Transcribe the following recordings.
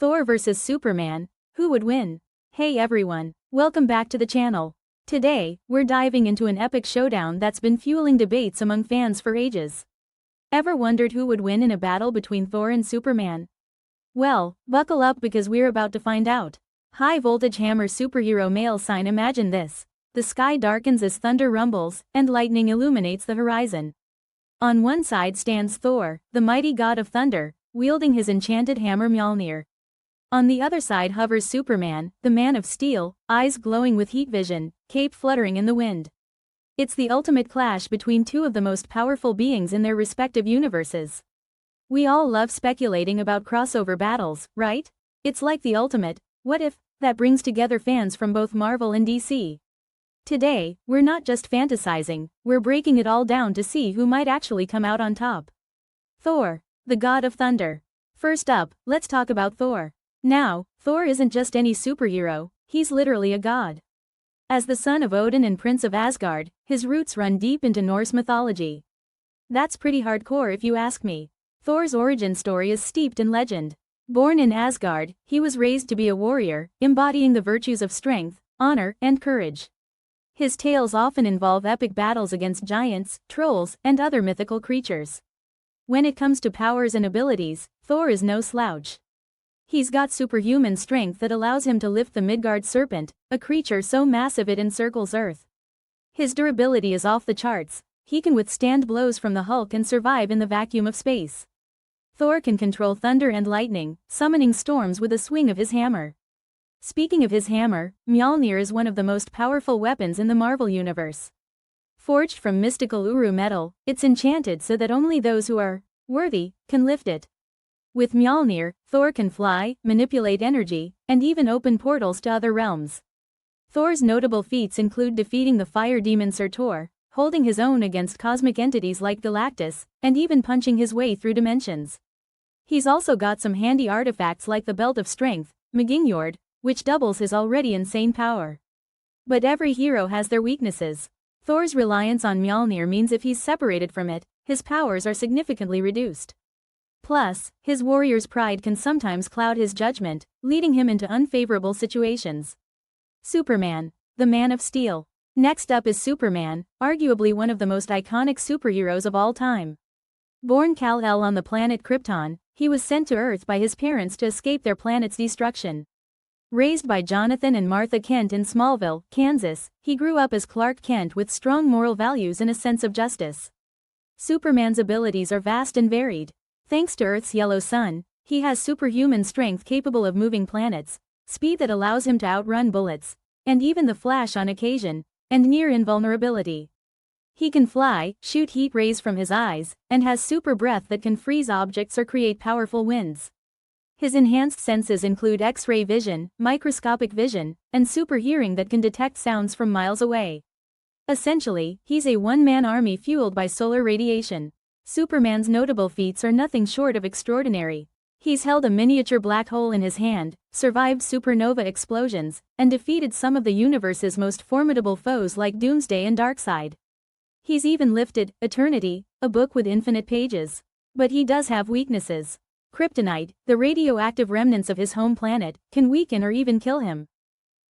Thor vs Superman, who would win? Hey everyone, welcome back to the channel. Today, we're diving into an epic showdown that's been fueling debates among fans for ages. Ever wondered who would win in a battle between Thor and Superman? Well, buckle up because we're about to find out. High voltage hammer superhero male sign. Imagine this. The sky darkens as thunder rumbles, and lightning illuminates the horizon. On one side stands Thor, the mighty god of thunder, wielding his enchanted hammer Mjolnir. On the other side hovers Superman, the man of steel, eyes glowing with heat vision, cape fluttering in the wind. It's the ultimate clash between two of the most powerful beings in their respective universes. We all love speculating about crossover battles, right? It's like the ultimate, what if, that brings together fans from both Marvel and DC. Today, we're not just fantasizing, we're breaking it all down to see who might actually come out on top. Thor, the god of thunder. First up, let's talk about Thor. Now, Thor isn't just any superhero, he's literally a god. As the son of Odin and Prince of Asgard, his roots run deep into Norse mythology. That's pretty hardcore if you ask me. Thor's origin story is steeped in legend. Born in Asgard, he was raised to be a warrior, embodying the virtues of strength, honor, and courage. His tales often involve epic battles against giants, trolls, and other mythical creatures. When it comes to powers and abilities, Thor is no slouch. He's got superhuman strength that allows him to lift the Midgard serpent, a creature so massive it encircles Earth. His durability is off the charts. He can withstand blows from the Hulk and survive in the vacuum of space. Thor can control thunder and lightning, summoning storms with a swing of his hammer. Speaking of his hammer, Mjolnir is one of the most powerful weapons in the Marvel Universe. Forged from mystical Uru metal, it's enchanted so that only those who are worthy can lift it. With Mjolnir, Thor can fly, manipulate energy, and even open portals to other realms. Thor's notable feats include defeating the fire demon Surtur, holding his own against cosmic entities like Galactus, and even punching his way through dimensions. He's also got some handy artifacts like the Belt of Strength, Mjolnir, which doubles his already insane power. But every hero has their weaknesses. Thor's reliance on Mjolnir means if he's separated from it, his powers are significantly reduced. Plus, his warrior's pride can sometimes cloud his judgment, leading him into unfavorable situations. Superman, the man of steel. Next up is Superman, arguably one of the most iconic superheroes of all time. Born Kal-El on the planet Krypton, he was sent to Earth by his parents to escape their planet's destruction. Raised by Jonathan and Martha Kent in Smallville, Kansas, he grew up as Clark Kent with strong moral values and a sense of justice. Superman's abilities are vast and varied. Thanks to Earth's yellow sun, he has superhuman strength capable of moving planets, speed that allows him to outrun bullets, and even the Flash on occasion, and near invulnerability. He can fly, shoot heat rays from his eyes, and has super breath that can freeze objects or create powerful winds. His enhanced senses include X-ray vision, microscopic vision, and super hearing that can detect sounds from miles away. Essentially, he's a one-man army fueled by solar radiation. Superman's notable feats are nothing short of extraordinary. He's held a miniature black hole in his hand, survived supernova explosions, and defeated some of the universe's most formidable foes like Doomsday and Darkseid. He's even lifted Eternity, a book with infinite pages. But he does have weaknesses. Kryptonite, the radioactive remnants of his home planet, can weaken or even kill him.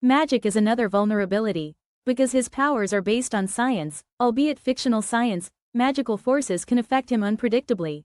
Magic is another vulnerability. Because his powers are based on science, albeit fictional science, magical forces can affect him unpredictably.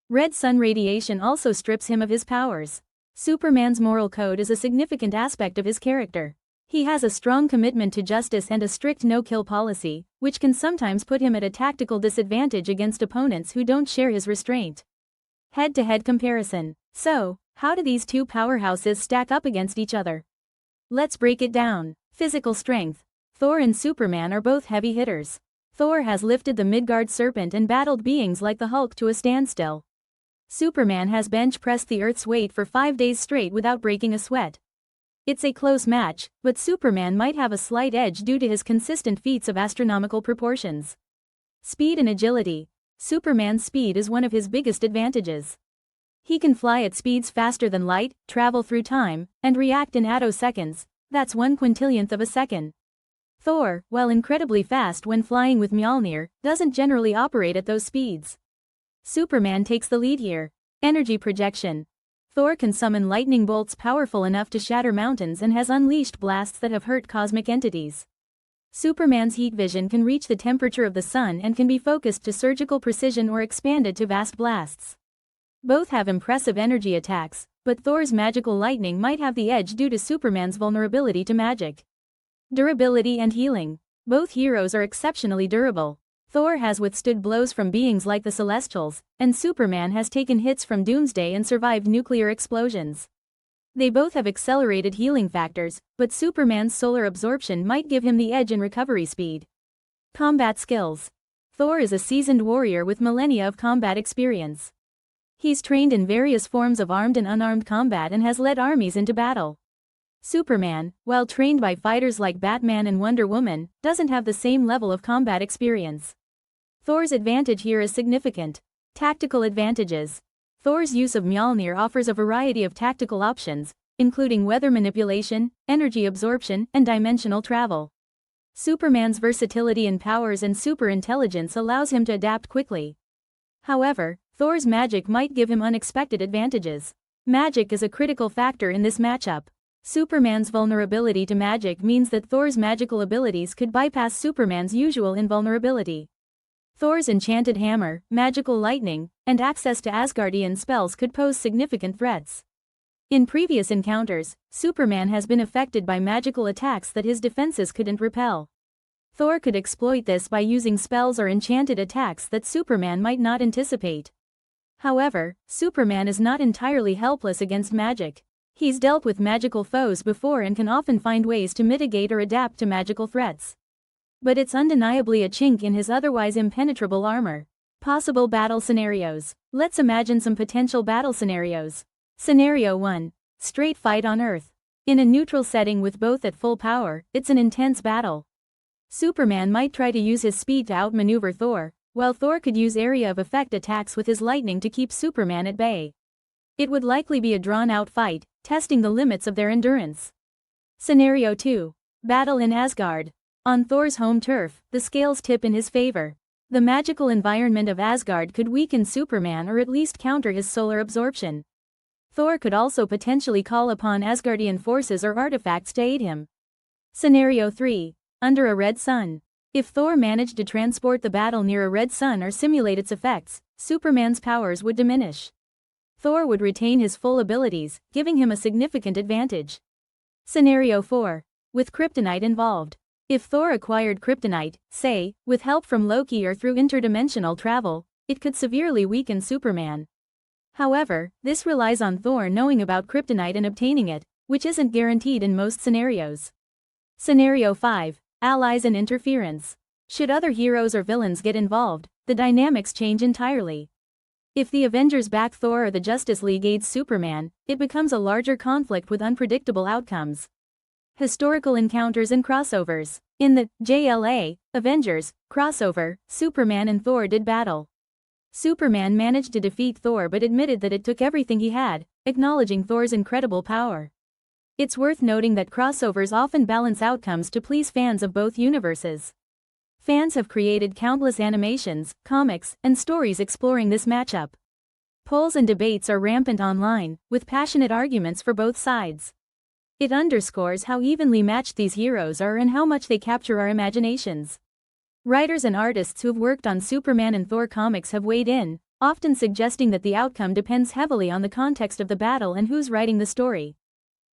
Red sun radiation also strips him of his powers. Superman's moral code is a significant aspect of his character. He has a strong commitment to justice and a strict no-kill policy, which can sometimes put him at a tactical disadvantage against opponents who don't share his restraint. Head-to-head comparison. So, how do these two powerhouses stack up against each other? Let's break it down. Physical strength. Thor and Superman are both heavy hitters. Thor has lifted the Midgard serpent and battled beings like the Hulk to a standstill. Superman has bench-pressed the Earth's weight for 5 days straight without breaking a sweat. It's a close match, but Superman might have a slight edge due to his consistent feats of astronomical proportions. Speed and agility. Superman's speed is one of his biggest advantages. He can fly at speeds faster than light, travel through time, and react in attoseconds, that's 1/quintillionth of a second. Thor, while incredibly fast when flying with Mjolnir, doesn't generally operate at those speeds. Superman takes the lead here. Energy projection. Thor can summon lightning bolts powerful enough to shatter mountains and has unleashed blasts that have hurt cosmic entities. Superman's heat vision can reach the temperature of the sun and can be focused to surgical precision or expanded to vast blasts. Both have impressive energy attacks, but Thor's magical lightning might have the edge due to Superman's vulnerability to magic. Durability and healing. Both heroes are exceptionally durable. Thor has withstood blows from beings like the Celestials, and Superman has taken hits from Doomsday and survived nuclear explosions. They both have accelerated healing factors, but Superman's solar absorption might give him the edge in recovery speed. Combat skills. Thor is a seasoned warrior with millennia of combat experience. He's trained in various forms of armed and unarmed combat and has led armies into battle. Superman, while trained by fighters like Batman and Wonder Woman, doesn't have the same level of combat experience. Thor's advantage here is significant. Tactical advantages. Thor's use of Mjolnir offers a variety of tactical options, including weather manipulation, energy absorption, and dimensional travel. Superman's versatility in powers and superintelligence allows him to adapt quickly. However, Thor's magic might give him unexpected advantages. Magic is a critical factor in this matchup. Superman's vulnerability to magic means that Thor's magical abilities could bypass Superman's usual invulnerability. Thor's enchanted hammer, magical lightning, and access to Asgardian spells could pose significant threats. In previous encounters, Superman has been affected by magical attacks that his defenses couldn't repel. Thor could exploit this by using spells or enchanted attacks that Superman might not anticipate. However, Superman is not entirely helpless against magic. He's dealt with magical foes before and can often find ways to mitigate or adapt to magical threats. But it's undeniably a chink in his otherwise impenetrable armor. Possible battle scenarios. Let's imagine some potential battle scenarios. Scenario 1. Straight fight on Earth. In a neutral setting with both at full power, it's an intense battle. Superman might try to use his speed to outmaneuver Thor, while Thor could use area of effect attacks with his lightning to keep Superman at bay. It would likely be a drawn-out fight, testing the limits of their endurance. Scenario 2. Battle in Asgard. On Thor's home turf, the scales tip in his favor. The magical environment of Asgard could weaken Superman or at least counter his solar absorption. Thor could also potentially call upon Asgardian forces or artifacts to aid him. Scenario 3. Under a red sun. If Thor managed to transport the battle near a red sun or simulate its effects, Superman's powers would diminish. Thor would retain his full abilities, giving him a significant advantage. Scenario 4. With kryptonite involved. If Thor acquired kryptonite, say, with help from Loki or through interdimensional travel, it could severely weaken Superman. However, this relies on Thor knowing about kryptonite and obtaining it, which isn't guaranteed in most scenarios. Scenario 5. Allies and interference. Should other heroes or villains get involved, the dynamics change entirely. If the Avengers back Thor or the Justice League aids Superman, it becomes a larger conflict with unpredictable outcomes. Historical encounters and crossovers. In the JLA, Avengers, crossover, Superman and Thor did battle. Superman managed to defeat Thor but admitted that it took everything he had, acknowledging Thor's incredible power. It's worth noting that crossovers often balance outcomes to please fans of both universes. Fans have created countless animations, comics, and stories exploring this matchup. Polls and debates are rampant online, with passionate arguments for both sides. It underscores how evenly matched these heroes are and how much they capture our imaginations. Writers and artists who've worked on Superman and Thor comics have weighed in, often suggesting that the outcome depends heavily on the context of the battle and who's writing the story.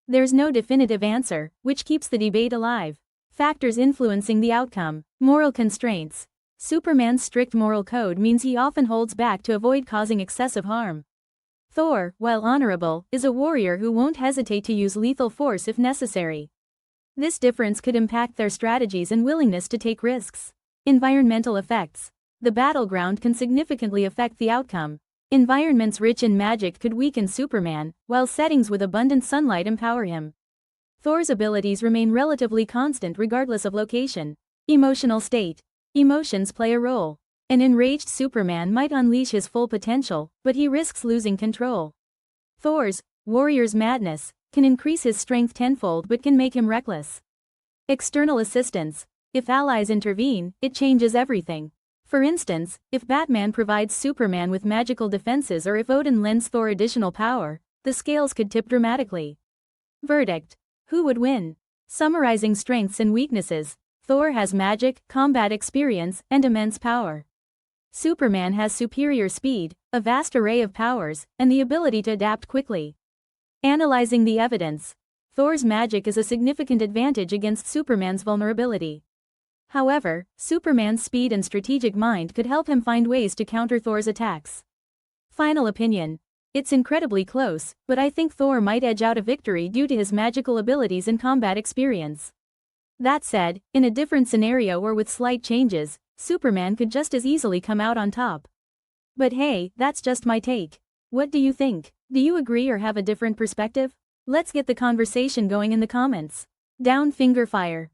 There's no definitive answer, which keeps the debate alive. Factors influencing the outcome. Moral constraints. Superman's strict moral code means he often holds back to avoid causing excessive harm. Thor, while honorable, is a warrior who won't hesitate to use lethal force if necessary. This difference could impact their strategies and willingness to take risks. Environmental effects. The battleground can significantly affect the outcome. Environments rich in magic could weaken Superman, while settings with abundant sunlight empower him. Thor's abilities remain relatively constant regardless of location. Emotional state. Emotions play a role. An enraged Superman might unleash his full potential, but he risks losing control. Thor's warrior's madness can increase his strength tenfold but can make him reckless. External assistance. If allies intervene, it changes everything. For instance, if Batman provides Superman with magical defenses or if Odin lends Thor additional power, the scales could tip dramatically. Verdict: who would win? Summarizing strengths and weaknesses, Thor has magic, combat experience, and immense power. Superman has superior speed, a vast array of powers, and the ability to adapt quickly. Analyzing the evidence, Thor's magic is a significant advantage against Superman's vulnerability. However, Superman's speed and strategic mind could help him find ways to counter Thor's attacks. Final opinion: it's incredibly close, but I think Thor might edge out a victory due to his magical abilities and combat experience. That said, in a different scenario or with slight changes, Superman could just as easily come out on top. But hey, that's just my take. What do you think? Do you agree or have a different perspective? Let's get the conversation going in the comments. Down finger fire.